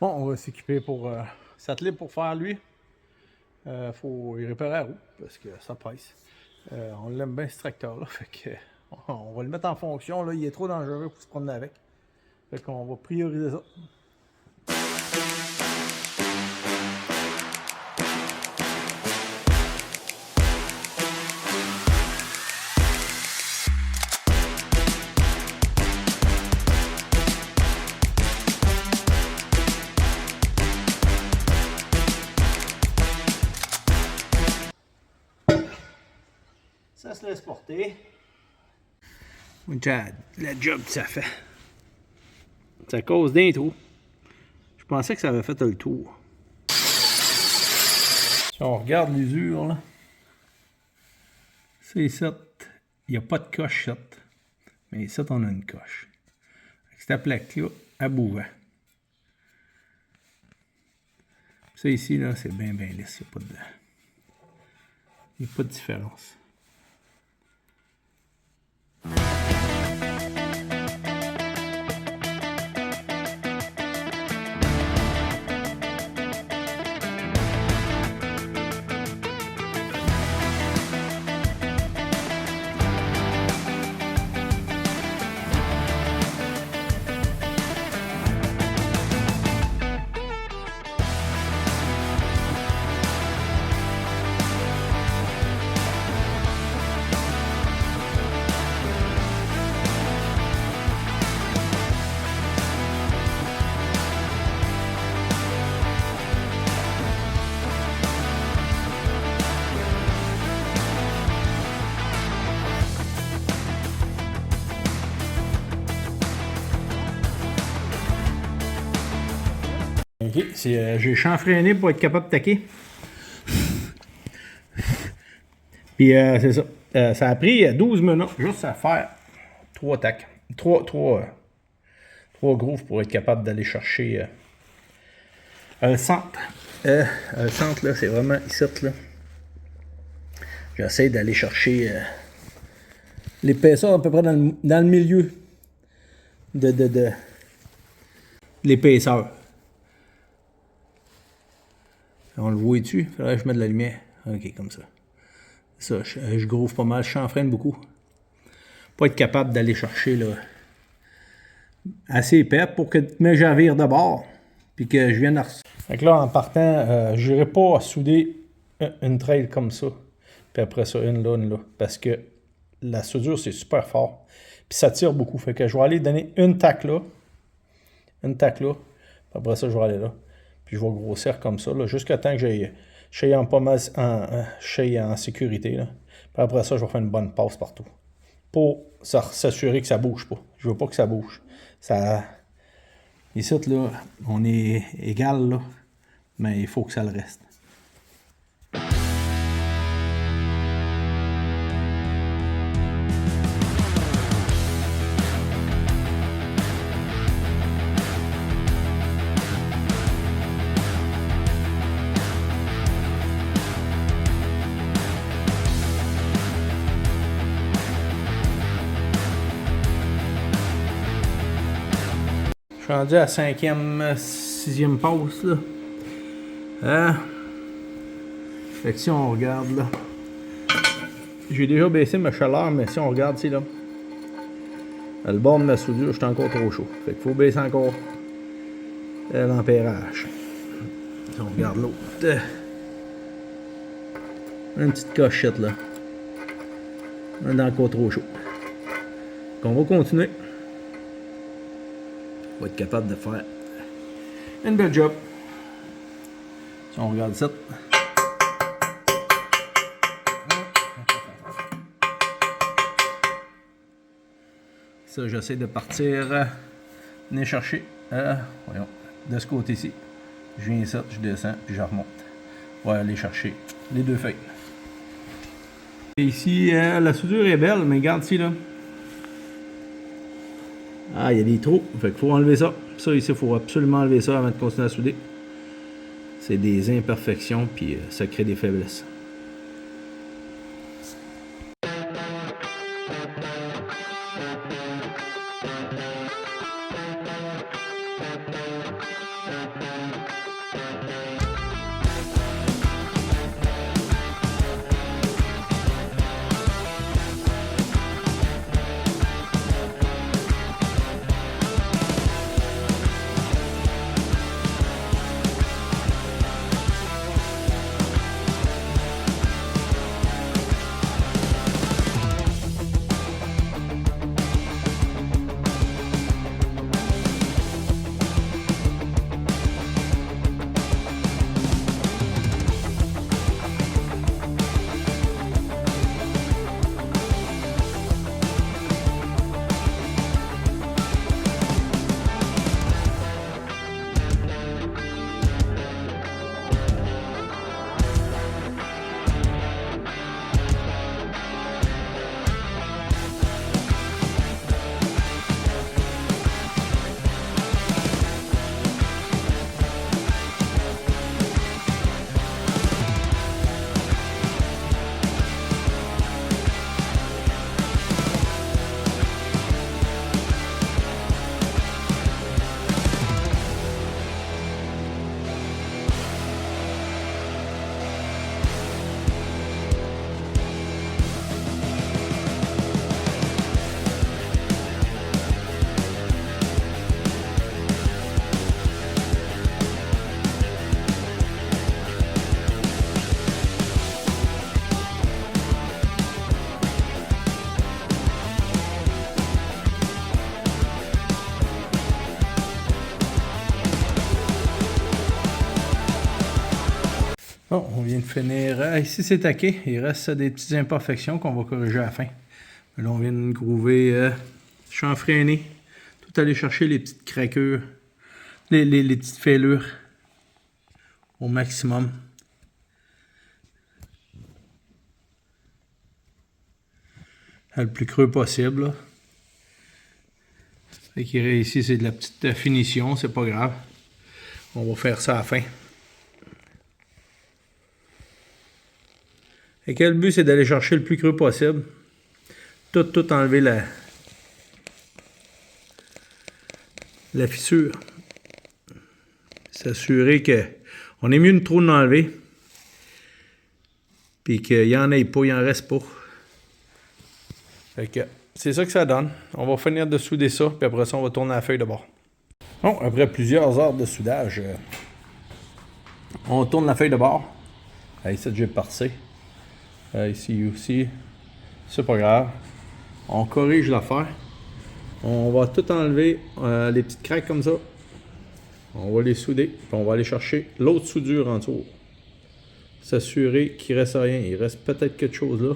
Bon, on va s'équiper pour s'atteler pour faire lui. Faut y réparer la roue parce que ça pèse. On l'aime bien ce tracteur-là. Fait que on va le mettre en fonction. Là, il est trop dangereux pour se promener avec. Fait qu'on va prioriser ça. Ça se laisse porter. Regarde la job que ça fait. Ça cause d'un trou. Je pensais que ça avait fait le tour. Si on regarde l'usure, là, c'est ici. Il n'y a pas de coche ici. Mais ici, on a une coche. Cette plaque-là, elle bouvait. Ça ici, là, c'est bien lisse. Il n'y a pas de différence. Ok, j'ai chanfreiné pour être capable de taquer. Puis c'est ça. Ça a pris 12 minutes juste à faire 3 tacs. 3 grooves pour être capable d'aller chercher un centre. Un centre, là, c'est vraiment ici, là. J'essaie d'aller chercher l'épaisseur à peu près dans le milieu de l'épaisseur. On le voit dessus, il faudrait que je mette de la lumière. Ok, comme ça. Ça, je groove pas mal, je chanfreine beaucoup. Pas être capable d'aller chercher là, assez épais pour que mes javires de bord. Puis que je vienne à... Fait que là, en partant, je n'irai pas à souder une trail comme ça. Puis après ça, une là. Parce que la soudure, c'est super fort. Puis ça tire beaucoup. Fait que je vais aller donner une tac là. Une tac là. Puis après ça, je vais aller là. Puis je vais grossir comme ça, jusqu'à temps que j'aille en sécurité. Là. Puis après ça, je vais faire une bonne passe partout. Pour s'assurer que ça ne bouge pas. Je ne veux pas que ça bouge. Ici, là, on est égal, là, mais il faut que ça le reste. Je suis rendu à 5e, 6e passe, là. Fait que si on regarde, là, j'ai déjà baissé ma chaleur, mais si on regarde, ici, là, le bord de ma soudure, je suis encore trop chaud. Fait qu'il faut baisser encore l'ampérage. Si on regarde l'autre, une petite cochette, là. On est encore trop chaud. Donc on va continuer. On va être capable de faire une belle job. Si on regarde ça. Ça, j'essaie de partir, venir chercher, voyons, de ce côté-ci. Je viens ici, je descends, puis je remonte. On va aller chercher les deux feuilles. Et ici, la soudure est belle, mais regarde ici, là. Ah, il y a des trous, fait qu'il faut enlever ça. Ça ici, il faut absolument enlever ça avant de continuer à souder. C'est des imperfections, puis ça crée des faiblesses. Bon, on vient de finir. Ici, c'est taqué. Il reste des petites imperfections qu'on va corriger à la fin. Mais là, on vient de groover chanfreiné. Tout aller chercher les petites craquures, les petites fêlures au maximum. Le plus creux possible. Là. Fait ici, c'est de la petite finition, c'est pas grave. On va faire ça à la fin. Et le but, c'est d'aller chercher le plus creux possible. Tout enlever la fissure. S'assurer qu'on est mieux de trop l'enlever. Puis qu'il n'y en ait pas, il en reste pas. Fait que c'est ça que ça donne. On va finir de souder ça, puis après ça, on va tourner la feuille de bord. Bon, après plusieurs heures de soudage, on tourne la feuille de bord. Ici, j'ai parcé. Ici aussi, c'est pas grave. On corrige l'affaire. On va tout enlever les petites craques comme ça. On va les souder, puis on va aller chercher l'autre soudure en dessous. S'assurer qu'il ne reste rien. Il reste peut-être quelque chose là.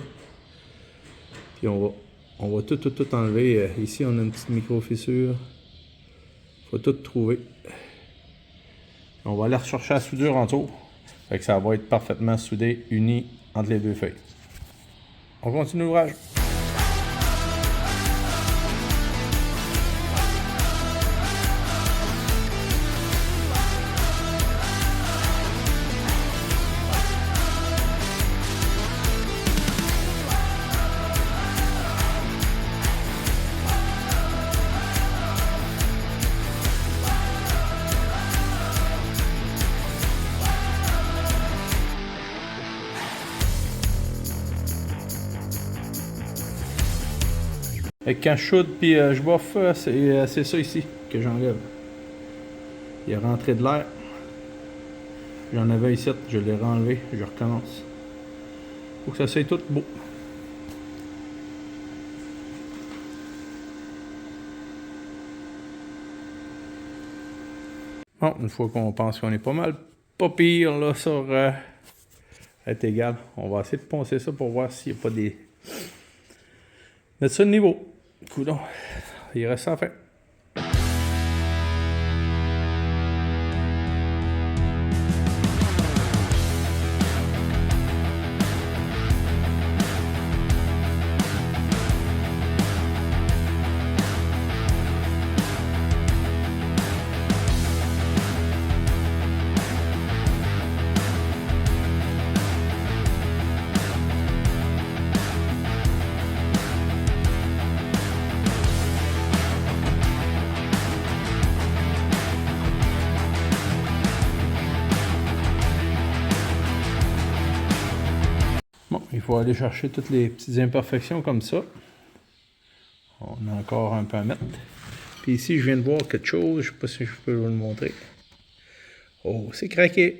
Puis on va tout enlever. Ici, on a une petite micro-fissure. Il faut tout trouver. On va aller rechercher la soudure en dessous. Fait que ça va être parfaitement soudé, uni entre les deux feuilles. On continue l'ouvrage. Et quand je soude puis je bouffe, c'est ça ici que j'enlève. Il est rentré de l'air. J'en avais ici, je l'ai renlevé, je recommence. Faut que ça soit tout beau. Bon, une fois qu'on pense qu'on est pas mal, pas pire là sur être égal, on va essayer de poncer ça pour voir s'il n'y a pas des... Mettre ça de niveau. Coudon, il reste ça à faire. Bon, il faut aller chercher toutes les petites imperfections comme ça. On a encore un peu à mettre. Puis ici, je viens de voir quelque chose. Je ne sais pas si je peux vous le montrer. Oh, c'est craqué.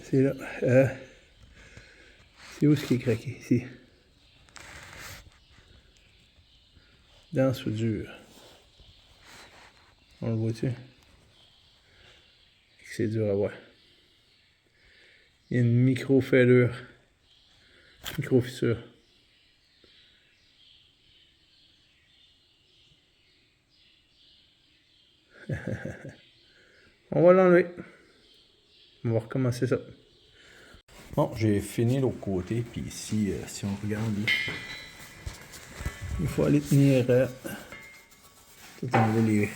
C'est là. C'est où ce qui est craqué? Ici. Dans la soudure. On le voit-tu? C'est dur à voir. Il y a une micro-fêlure. Micro-fissure. On va l'enlever. On va recommencer ça. Bon, j'ai fini l'autre côté. Puis ici, si on regarde, là, il faut aller tenir tout enlever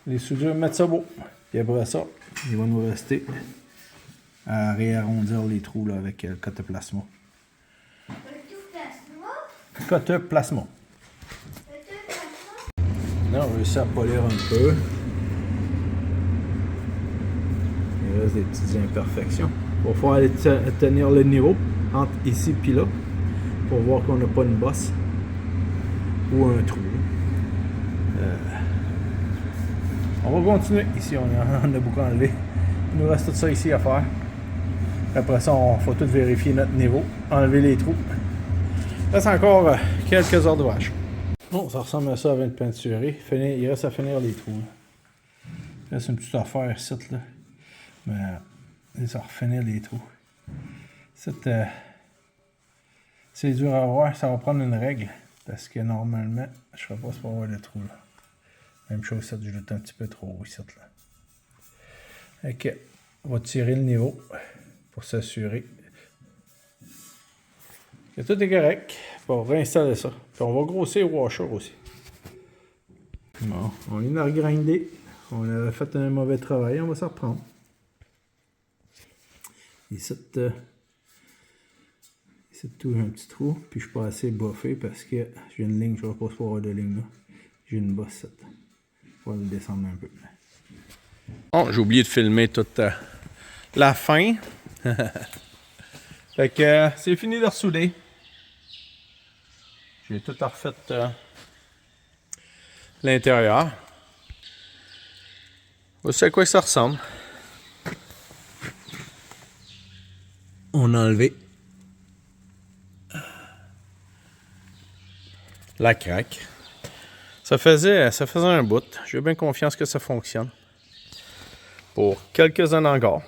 les soudures, mettre ça beau. Puis après ça, il va nous rester à réarrondir les trous là, avec le cotoplasma. Cotoplasma. Là, on réussit à polir un peu. Il reste des petites imperfections. Il va falloir aller tenir le niveau entre ici et là pour voir qu'on n'a pas une bosse ou un trou. On va continuer. Ici, on a beaucoup enlevé. Il nous reste tout ça ici à faire. Après ça, on va tout vérifier notre niveau, enlever les trous. Il reste encore quelques heures d'ouvrage. Bon, ça ressemble à ça avant de peinturer. Il reste à finir les trous. Il reste une petite affaire ici, là. Mais ça refinir les trous. C'est dur à voir, ça va prendre une règle. Parce que normalement, je ne ferais pas pour avoir le trou là. Même chose, ça, je doute un petit peu trop ici là. Ok, on va tirer le niveau pour s'assurer que tout est correct. Pour réinstaller ça. Puis on va grossir le washer aussi. Bon, on vient de regrinder. On avait fait un mauvais travail, on va s'en reprendre. Ici, tout, j'ai un petit trou, puis je suis pas assez buffé parce que j'ai une ligne, je ne vais pas se avoir de ligne là. J'ai une bosse. On va le descendre un peu. Oh, j'ai oublié de filmer toute la fin. Fait que c'est fini de ressouder. J'ai tout refait l'intérieur. Voici à quoi ça ressemble. On a enlevé la craque. Ça faisait un bout. J'ai bien confiance que ça fonctionne. Pour quelques années encore.